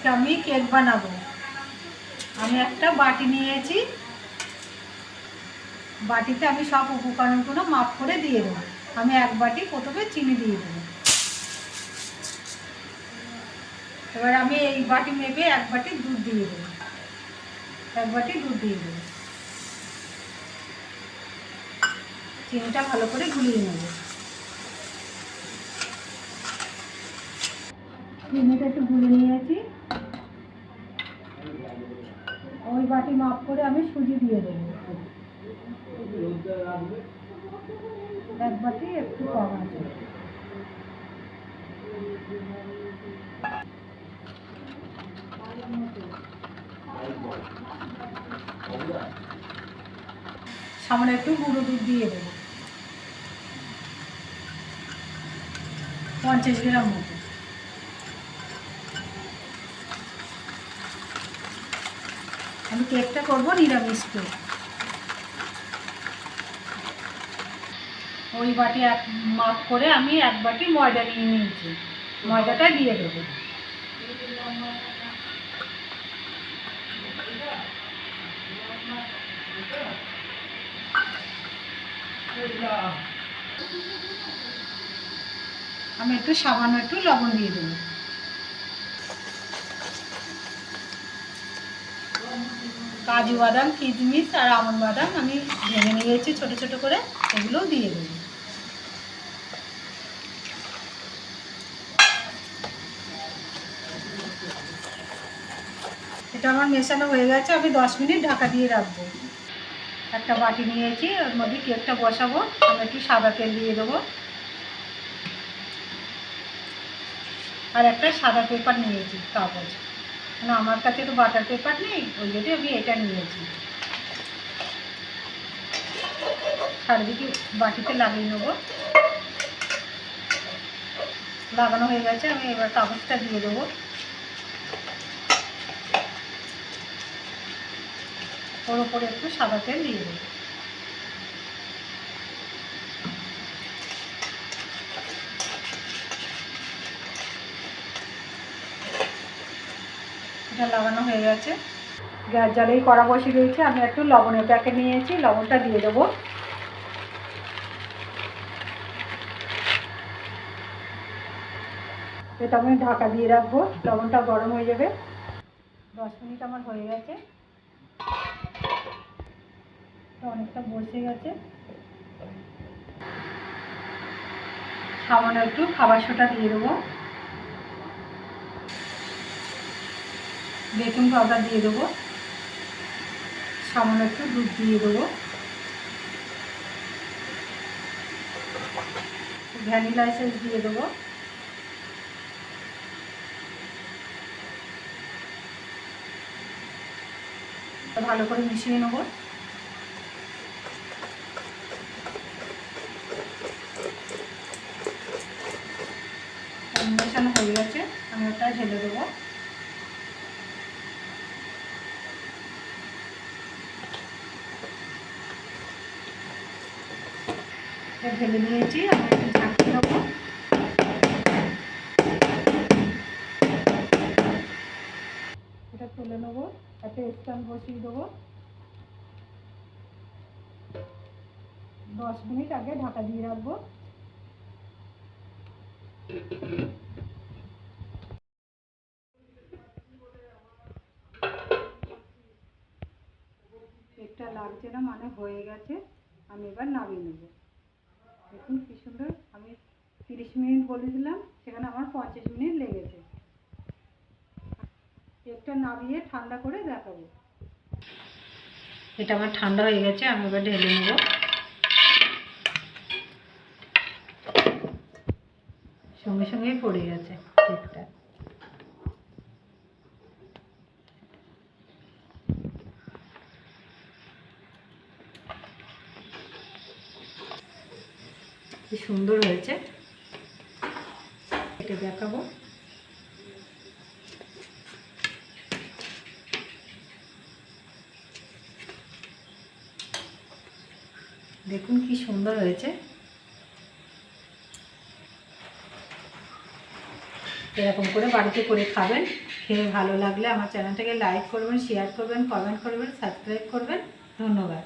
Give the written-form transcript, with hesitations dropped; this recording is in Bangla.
আজকে আমি কেক বানাবো। আমি একটা বাটি নিয়েছি, বাটিতে আমি সব উপকরণগুলো মাপ করে দিয়ে দেবো। আমি এক বাটি প্রথমে চিনি দিয়ে দেবো। এবার আমি এই বাটি মেপে এক বাটি দুধ দিয়ে দেবো। এক বাটি দুধ দিয়ে দেবো। চিনিটা ভালো করে গুলিয়ে নেব। চিনিটা একটু গুলিয়ে নিয়েছি। ওই বাটি মাপ করে আমি সুজি দিয়ে দেবো। এক বাটি একটু কম আছে। সামনে একটু গুঁড়ো দুধ দিয়ে দেবো, 50 গ্রাম মতো। আমি কেকটা করবো নিরামিষ কেক। ওই বাটি এক মাপ করে আমি এক বাটি ময়দা নিয়ে নিয়েছি, ময়দাটা দিয়ে দেবো। আমি একটু সামান্য একটু লবণ দিয়ে দেবো। কাজু বাদাম, কিশমিশ আর আমন্ড বাদাম আমি ভেঙে নিয়েছি ছোট ছোট করে, এগুলোও দিয়ে দেবো। এটা আমার মেশানো হয়ে গেছে, আমি 10 মিনিট ঢাকা দিয়ে রাখবো। একটা বাটি নিয়েছি, ওর মধ্যে কেকটা বসাবো। আমি একটু সাদা তেল দিয়ে দেবো। আর একটা সাদা পেপার নিয়েছি, কাগজ, মানে আমার কাছে তো বাটার পেপার নেই, ওই জন্য আমি এটা নিয়েছি। চারদিকে বাটিতে লাগিয়ে নেবো। লাগানো হয়ে গেছে, আমি এবার কাগজটা দিয়ে দেবো। ওর ওপরে একটু সাদা তেল দিয়ে দেবো। এটা লাগানো হয়ে গেছে। গ্যাস জ্বালেই কড়া বসিয়ে দিয়েছি। আমি একটু লবণের প্যাকেট নিয়েছি, লবণটা দিয়ে দেবো। এটা আমি ঢাকা দিয়ে রাখবো, লবণটা গরম হয়ে যাবে। 10 মিনিট আমার হয়ে গেছে, অনেকটা বসে গেছে। সামান্য একটু খাবার সোডা দিয়ে দেবো, বেকিং পাউডার দিয়ে দেবো, সামান্য একটু দুধ দিয়ে দেবো, ভ্যানিলা এসেন্স দিয়ে দেবো। ভালো করে মিশিয়ে নেবো। মেশানো হয়ে গেছে, আমি ওটা ঢেলে দেবো। ঢেলে নিয়েছি, আমি একটু ঝাঁকিয়ে নেবো। এটা তুলে নেবো, একটা স্ট্যান্ড বসিয়ে দেবো। 10 মিনিট আগে ঢাকা দিয়ে রাখবো। কেকটা লাগছে না, মানে হয়ে গেছে। আমি এবার নামিয়ে নেব। দেখুন কি সুন্দর। আমি 30 মিনিট বলেছিলাম, সেখানে আমার 50 মিনিট লেগেছে। কেকটা নামিয়ে ঠান্ডা করে দেখাবো। এটা আমার ঠান্ডা হয়ে গেছে, আমি এবার ঢেলে নেব। সঙ্গে সঙ্গেই পড়ে গেছে কেকটা। কি সুন্দর হয়েছে, এটা দেখাবো। দেখুন কি সুন্দর হয়েছে। এরকম করে বাড়িতে করে খাবেন। খেয়ে ভালো লাগলে আমার চ্যানেলটাকে লাইক করবেন, শেয়ার করবেন, কমেন্ট করবেন, সাবস্ক্রাইব করবেন। ধন্যবাদ।